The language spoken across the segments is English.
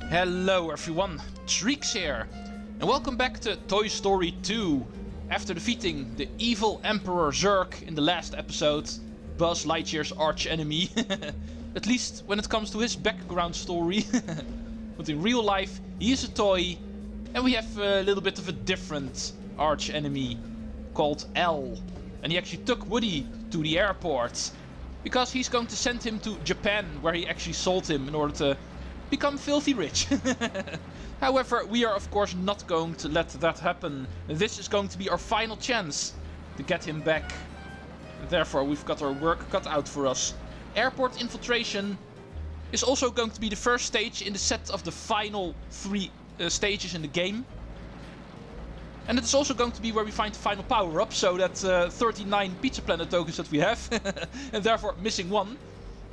Hello everyone, Treecks here, and welcome back to Toy Story 2. After defeating the evil Emperor Zurg in the last episode, Buzz Lightyear's arch enemy, at least when it comes to his background story. But in real life, he is a toy, and we have a little bit of a different arch enemy called L. And he actually took Woody to the airport, because he's going to send him to Japan, where he actually sold him in order to become filthy rich. However, we are of course not going to let that happen. This is going to be our final chance to get him back. Therefore, we've got our work cut out for us. Airport Infiltration is also going to be the first stage in the set of the final 3 stages in the game. And it is also going to be where we find the final power-up, so that 39 Pizza Planet tokens that we have, and therefore missing 1,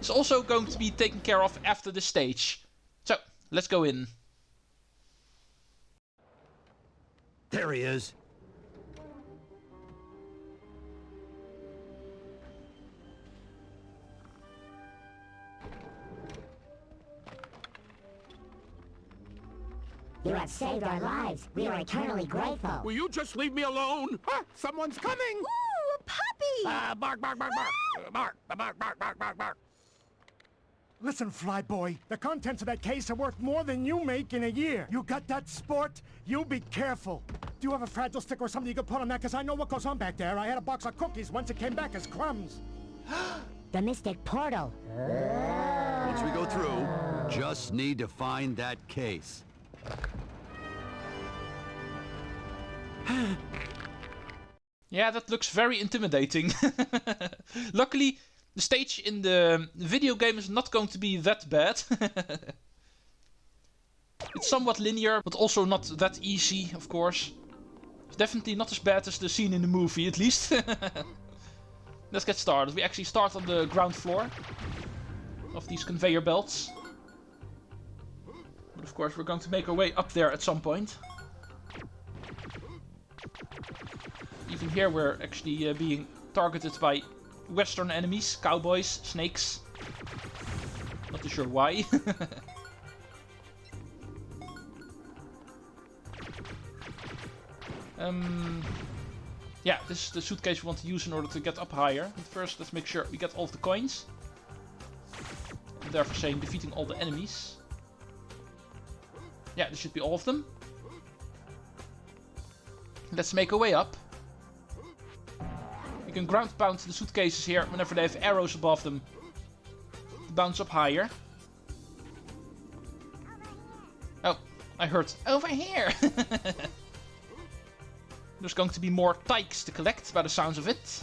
is also going to be taken care of after this stage. So, let's go in. There he is. You have saved our lives. We are eternally grateful. Will you just leave me alone? Ah, someone's coming! Ooh, a puppy! Bark, bark, bark, bark! Bark, bark, bark, bark, bark, bark! Listen, Flyboy, the contents of that case are worth more than you make in a year. You got that, sport? You be careful. Do you have a fragile stick or something you could put on that? Because I know what goes on back there. I had a box of cookies once it came back as crumbs. The Mystic Portal. Once we go through, just need to find that case. Yeah, that looks very intimidating. Luckily, the stage in the video game is not going to be that bad. It's somewhat linear, but also not that easy, of course. It's definitely not as bad as the scene in the movie, at least. Let's get started. We actually start on the ground floor of these conveyor belts. But of course, we're going to make our way up there at some point. Even here, we're actually being targeted by Western enemies, cowboys, snakes. Not too sure why. Yeah, this is the suitcase we want to use in order to get up higher. But first, let's make sure we get all of the coins. And therefore saying defeating all the enemies. Yeah, this should be all of them. Let's make our way up. We can ground pound the suitcases here whenever they have arrows above them to bounce up higher. Oh, I heard over here. There's going to be more Tikes to collect by the sounds of it.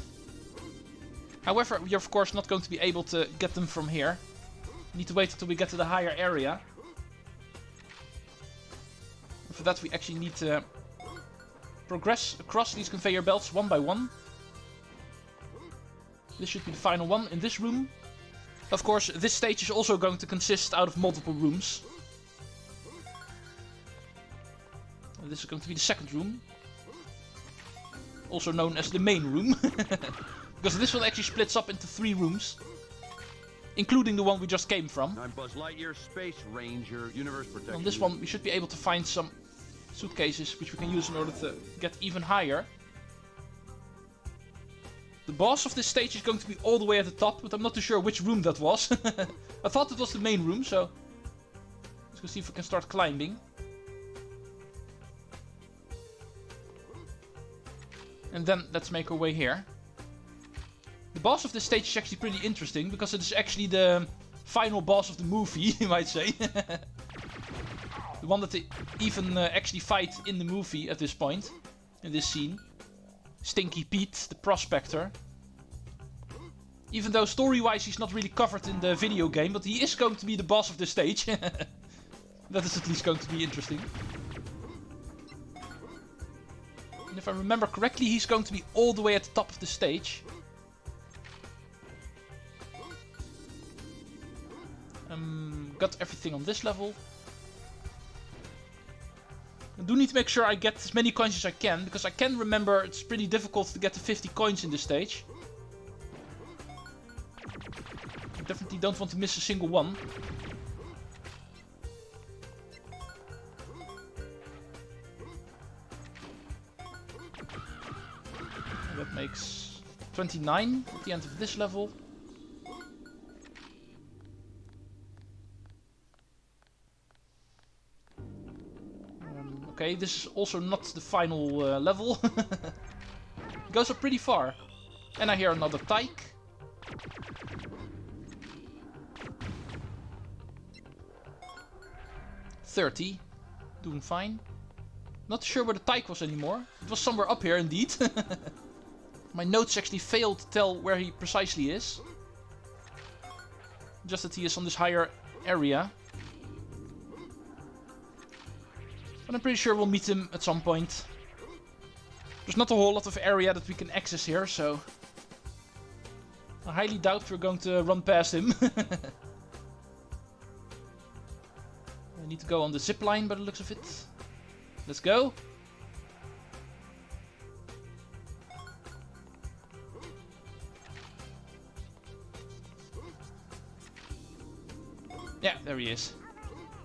However, we're of course not going to be able to get them from here. We need to wait until we get to the higher area. And for that we actually need to progress across these conveyor belts one by one. This should be the final one in this room. Of course, this stage is also going to consist out of multiple rooms. And this is going to be the second room. Also known as the main room. Because this one actually splits up into 3 rooms. Including the one we just came from. I'm Buzz Lightyear, Space Ranger, Universe Protection. On this one we should be able to find some suitcases which we can use in order to get even higher. The boss of this stage is going to be all the way at the top, but I'm not too sure which room that was. I thought it was the main room, so let's go see if we can start climbing. And then let's make our way here. The boss of this stage is actually pretty interesting, because it is actually the final boss of the movie, you might say. The one that they even actually fight in the movie at this point, in this scene. Stinky Pete, the prospector. Even though story-wise he's not really covered in the video game, but he is going to be the boss of this stage. That is at least going to be interesting. And if I remember correctly, he's going to be all the way at the top of the stage. Got everything on this level. I do need to make sure I get as many coins as I can, because I can remember it's pretty difficult to get to 50 coins in this stage. I definitely don't want to miss a single one. that makes 29 at the end of this level. Okay, this is also not the final level. It goes up pretty far. And I hear another Tike. $30. Doing fine. Not sure where the Tike was anymore. It was somewhere up here indeed. My notes actually failed to tell where he precisely is. Just that he is on this higher area. But I'm pretty sure we'll meet him at some point. There's not a whole lot of area that we can access here, so... I highly doubt we're going to run past him. I need to go on the zip line by the looks of it. Let's go. Yeah, there he is.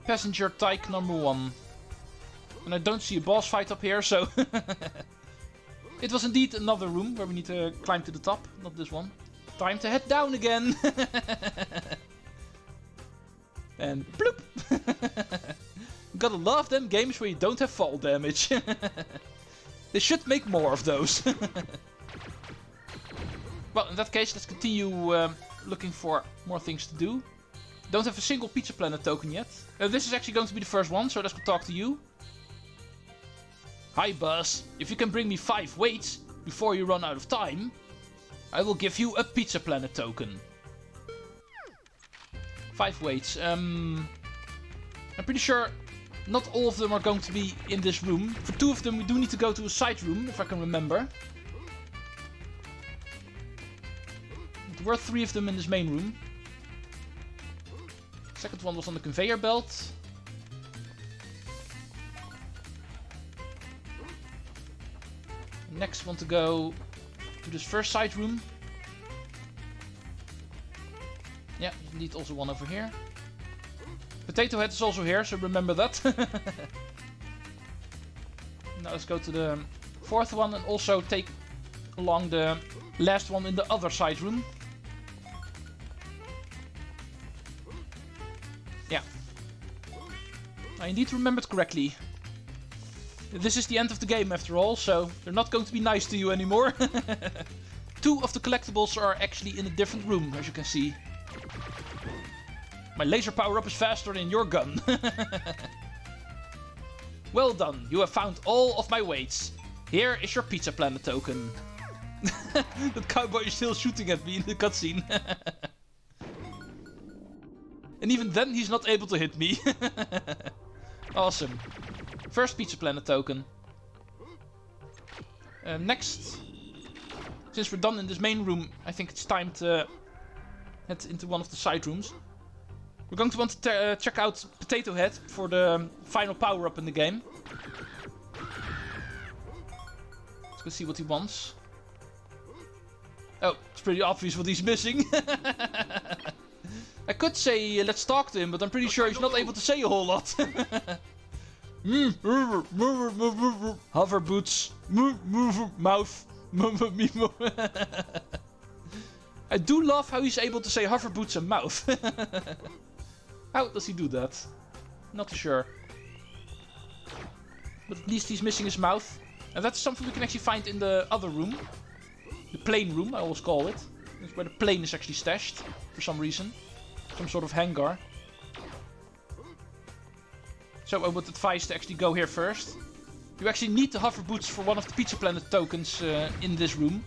Passenger Tike number 1. And I don't see a boss fight up here, so... It was indeed another room where we need to climb to the top, not this one. Time to head down again! And bloop! Gotta love them games where you don't have fall damage. They should make more of those. Well, in that case, let's continue looking for more things to do. Don't have a single Pizza Planet token yet. This is actually going to be the first one, so let's go talk to you. Hi Buzz, if you can bring me 5 weights before you run out of time, I will give you a Pizza Planet token. 5 weights. I'm pretty sure not all of them are going to be in this room. For 2 of them we do need to go to a side room, if I can remember. There were 3 of them in this main room. Second one was on the conveyor belt. Next want to go to this first side room. Yeah, indeed also one over here. Potato Head is also here, so remember that. Now let's go to the 4th one and also take along the last one in the other side room. Yeah. I indeed remembered correctly. This is the end of the game after all, so they're not going to be nice to you anymore. 2 of the collectibles are actually in a different room, as you can see. My laser power-up is faster than your gun. Well done, you have found all of my weights. Here is your Pizza Planet token. That cowboy is still shooting at me in the cutscene. And even then he's not able to hit me. Awesome. First Pizza Planet token. Next, since we're done in this main room, I think it's time to head into one of the side rooms. We're going to want to check out Potato Head for the final power-up in the game. Let's go see what he wants. Oh, it's pretty obvious what he's missing. I could say let's talk to him, but I'm pretty sure he's not able to say a whole lot. Hover boots, mouth. I do love how he's able to say hover boots and mouth. How does he do that? Not sure. But at least he's missing his mouth. And that's something we can actually find in the other room. The plane room, I always call it. That's where the plane is actually stashed, for some reason. Some sort of hangar. So I would advise to actually go here first. You actually need the hover boots for one of the Pizza Planet tokens in this room.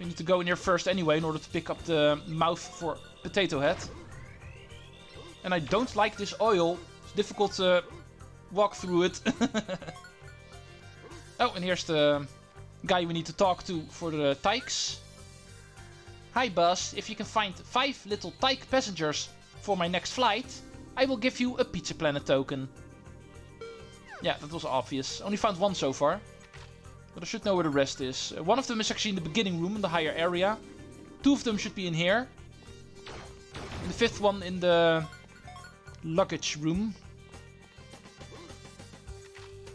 You need to go in here first anyway in order to pick up the mouth for Potato Head. And I don't like this oil. It's difficult to walk through it. Oh, and here's the guy we need to talk to for the Tikes. Hi Buzz, if you can find 5 little Tike passengers for my next flight, I will give you a Pizza Planet token. Yeah, that was obvious. Only found 1 so far. But I should know where the rest is. One of them is actually in the beginning room, in the higher area. 2 of them should be in here. And the 5th one in the luggage room.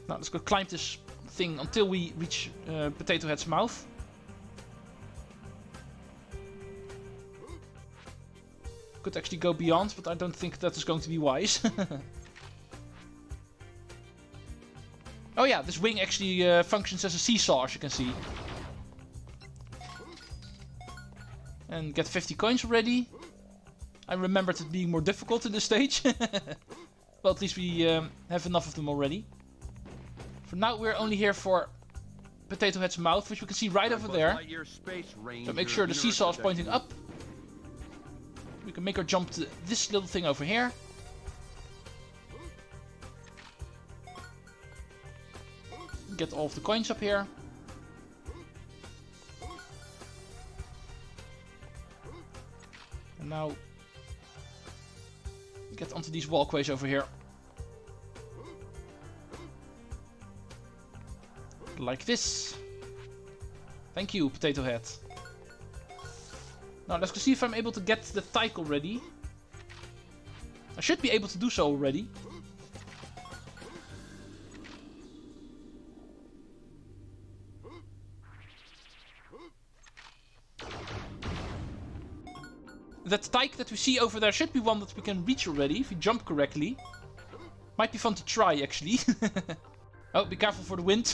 Now let's go climb this thing until we reach Potato Head's mouth. Could actually go beyond, but I don't think that is going to be wise. Oh yeah, this wing actually functions as a seesaw, as you can see. And get 50 coins already. I remembered it being more difficult in this stage. Well, at least we have enough of them already. For now, we're only here for Potato Head's mouth, which we can see right over there. So make sure the seesaw is pointing up. We can make her jump to this little thing over here. Get all of the coins up here. And now get onto these walkways over here. Like this. Thank you, Potato Head. Now let's go see if I'm able to get the Tike already. I should be able to do so already. That Tike that we see over there should be one that we can reach already if we jump correctly. Might be fun to try actually. Oh, be careful for the wind.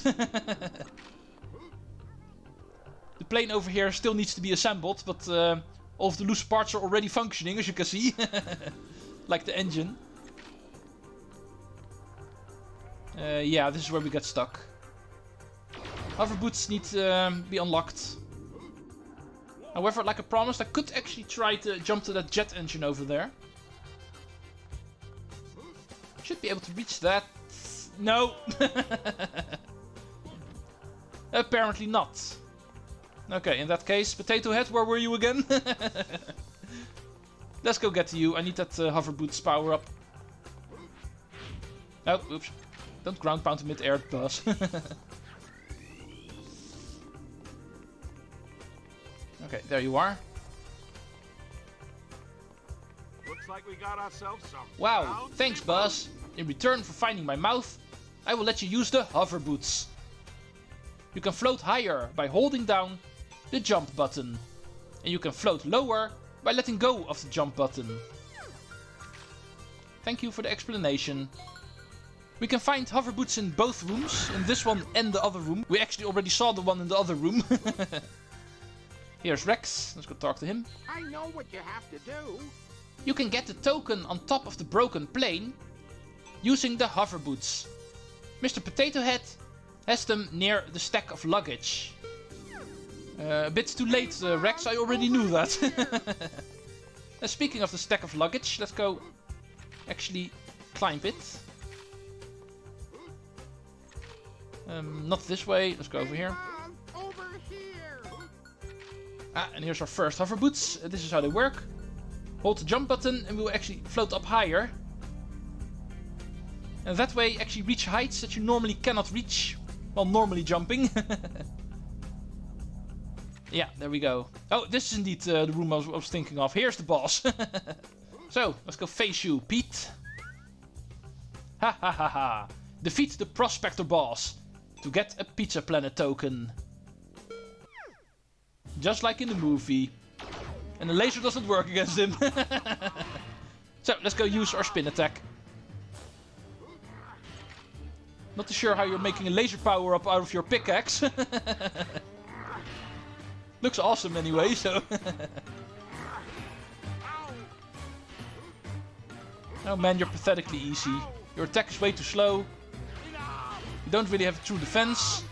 The plane over here still needs to be assembled, but all of the loose parts are already functioning, as you can see. Like the engine. Yeah, this is where we get stuck. Hover boots need to be unlocked. However, like I promised, I could actually try to jump to that jet engine over there. Should be able to reach that. No! Apparently not. Okay, in that case, Potato Head, where were you again? Let's go get to you. I need that hover boots power up. Oh, oops. Don't ground pound mid-air, Buzz. Okay, there you are. Looks like we got ourselves some. Wow, thanks Buzz. In return for finding my mouth, I will let you use the hover boots. You can float higher by holding down the jump button. And you can float lower by letting go of the jump button. Thank you for the explanation. We can find hover boots in both rooms, in this one and the other room. We actually already saw the one in the other room. Here's Rex, let's go talk to him. I know what you have to do. You can get the token on top of the broken plane using the hover boots. Mr. Potato Head has them near the stack of luggage. A bit too late, Rex, I already knew that. Speaking of the stack of luggage, let's go actually climb it. Not this way, let's go over here. Over here. Ah, and here's our first hover boots. This is how they work. Hold the jump button and we'll actually float up higher. And that way actually reach heights that you normally cannot reach while normally jumping. Yeah, there we go. Oh, this is indeed the room I was thinking of. Here's the boss. So, let's go face you, Pete. Ha ha ha ha. Defeat the Prospector boss to get a Pizza Planet token. Just like in the movie. And the laser doesn't work against him. So, let's go use our spin attack. Not too sure how you're making a laser power up out of your pickaxe. Looks awesome anyway, so... Oh man, you're pathetically easy. Your attack is way too slow. You don't really have a true defense.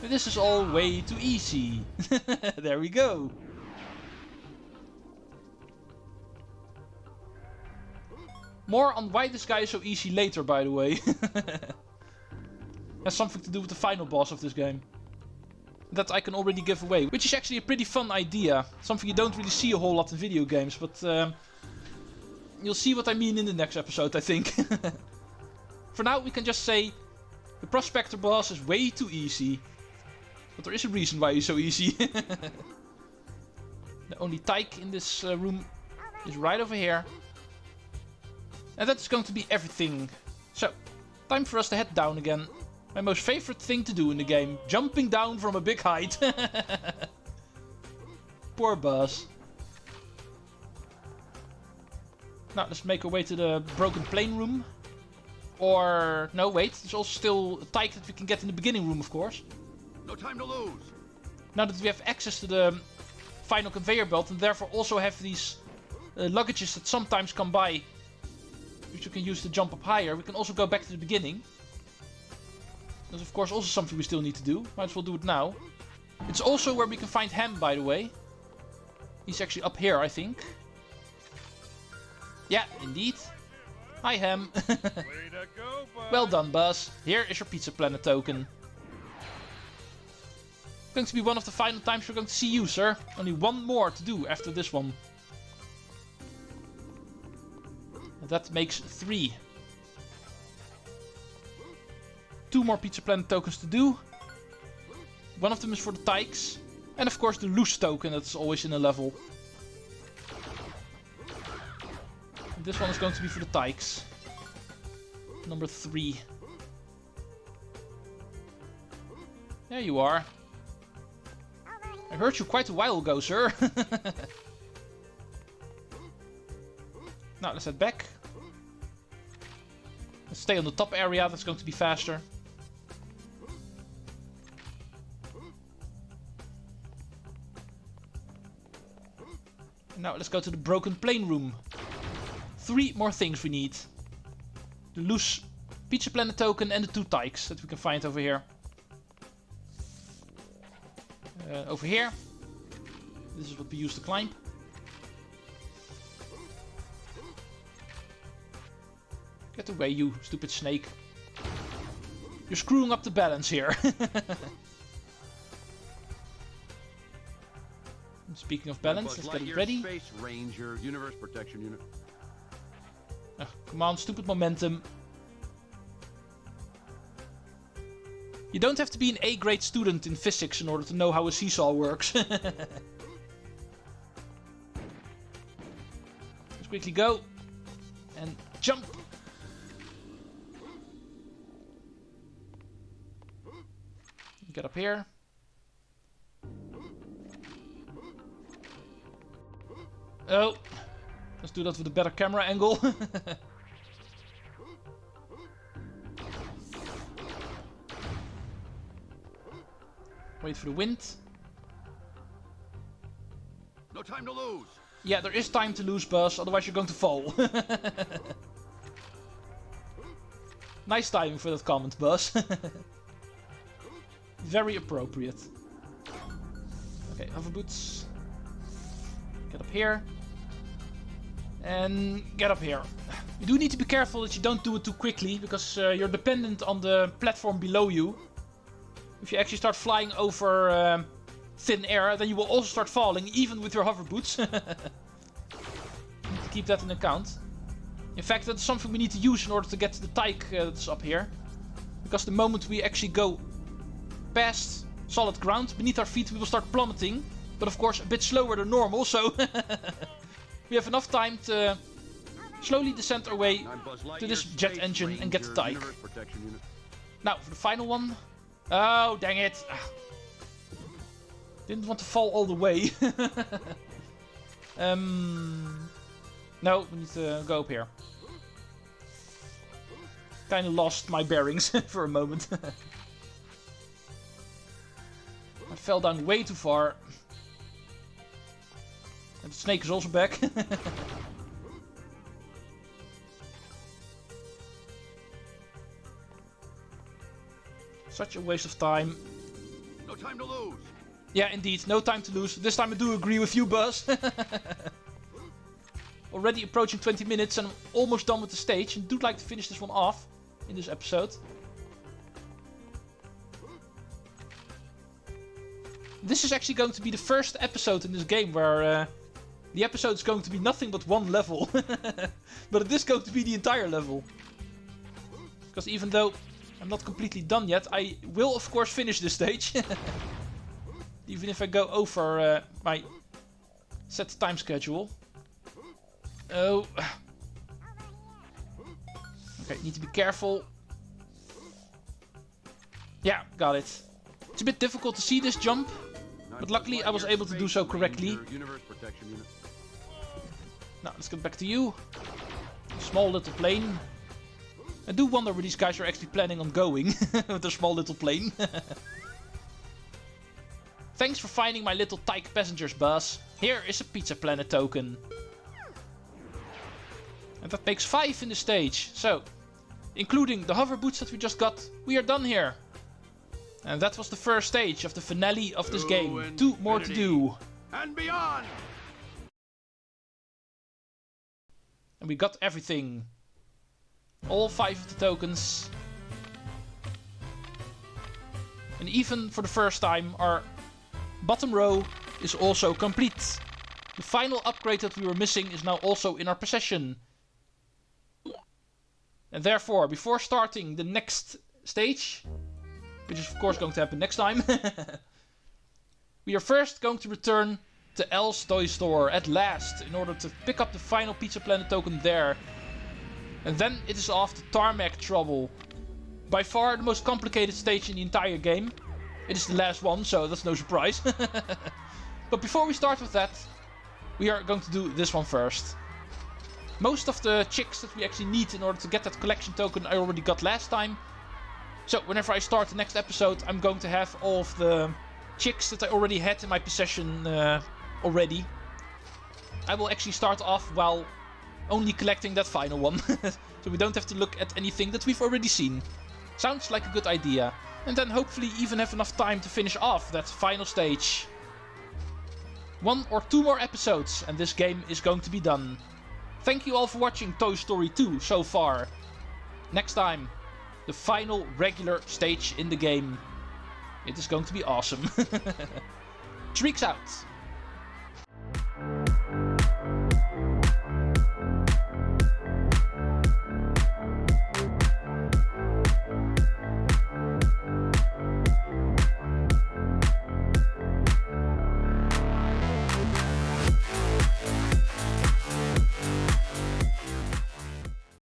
But this is all way too easy. There we go. More on why this guy is so easy later, by the way. Has something to do with the final boss of this game. That I can already give away. Which is actually a pretty fun idea. Something you don't really see a whole lot in video games. But you'll see what I mean in the next episode, I think. For now, we can just say the Prospector boss is way too easy. But there is a reason why he's so easy. The only Tike in this room is right over here. And that's going to be everything. So, Time for us to head down again. My most favorite thing to do in the game. Jumping down from a big height. Poor Buzz. Now, let's make our way to the broken plane room. Or, no, wait. There's also still a Tike that we can get in the beginning room, of course. No time to lose. Now that we have access to the final conveyor belt and therefore also have these luggages that sometimes come by, which you can use to jump up higher, we can also go back to the beginning. That's of course also something we still need to do. Might as well do it now. It's also where we can find Ham, by the way. He's actually up here, I think. Yeah, indeed. Hi, Ham. Way to go, Buzz. Well done, Buzz. Here is your Pizza Planet token. Going to be one of the final times we're going to see you, sir. Only one more to do after this one. And that makes 3. 2 more Pizza Planet tokens to do. One of them is for the Tikes. And of course the loose token that's always in a level. And this one is going to be for the Tikes. Number 3. There you are. I heard you quite a while ago, sir. Now, let's head back. Let's stay on the top area, that's going to be faster. And now, let's go to the broken plane room. 3 more things we need. The loose Pizza Planet token and the 2 Tikes that we can find over here. Over here. This is what we use to climb. Get away, you stupid snake. You're screwing up the balance here. Speaking of balance, let's get it ready. Space Ranger, Universe Protection Unit. Come on, stupid momentum. You don't have to be an A-grade student in physics in order to know how a seesaw works. Let's quickly go. And jump. Get up here. Oh. Let's do that with a better camera angle. Wait for the wind. No time to lose. Yeah, there is time to lose, Buzz, otherwise you're going to fall. Nice timing for that comment, Buzz. Very appropriate. Okay, hover boots. Get up here. And get up here. You do need to be careful that you don't do it too quickly, because you're dependent on the platform below you. If you actually start flying over thin air, then you will also start falling, even with your hover boots. You need to keep that in account. In fact, that's something we need to use in order to get to the Tike that's up here. Because the moment we actually go past solid ground, beneath our feet we will start plummeting. But of course a bit slower than normal, so we have enough time to slowly descend our way to this jet engine and get the Tike. Now, for the final one. Oh, dang it. Didn't want to fall all the way. No, we need to go up here. Kinda lost my bearings for a moment. I fell down way too far. And the snake is also back. Such a waste of time. No time to lose. Yeah, indeed, no time to lose. This time I do agree with you, Buzz. Already approaching 20 minutes and I'm almost done with the stage. And do like to finish this one off in this episode. This is actually going to be the first episode in this game where the episode is going to be nothing but one level. But it is going to be the entire level. Because even though I'm not completely done yet, I will of course finish this stage. Even if I go over my set time schedule. Oh. Okay, need to be careful. Yeah, got it. It's a bit difficult to see this jump, but luckily I was able to do so correctly. Now, let's get back to you. Small little plane. I do wonder where these guys are actually planning on going with their small little plane. Thanks for finding my little Tike passengers, Buzz. Here is a Pizza Planet token. And that makes 5 in the stage. So, including the hover boots that we just got, we are done here. And that was the first stage of the finale of this game. 2 more to do. And beyond! And we got everything. All 5 of the tokens. And even for the first time, our bottom row is also complete. The final upgrade that we were missing is now also in our possession. And therefore, before starting the next stage, which is of course going to happen next time, we are first going to return to Elle's toy store at last in order to pick up the final Pizza Planet token there. And then it is off to Tarmac Trouble. By far the most complicated stage in the entire game. It is the last one, so that's no surprise. But before we start with that, we are going to do this one first. Most of the chicks that we actually need in order to get that collection token I already got last time. So whenever I start the next episode, I'm going to have all of the chicks that I already had in my possession already. I will actually start off while only collecting that final one. So we don't have to look at anything that we've already seen. Sounds like a good idea. And then hopefully even have enough time to finish off that final stage. 1 or 2 more episodes and this game is going to be done. Thank you all for watching Toy Story 2 so far. Next time, the final regular stage in the game. It is going to be awesome. Treecks out.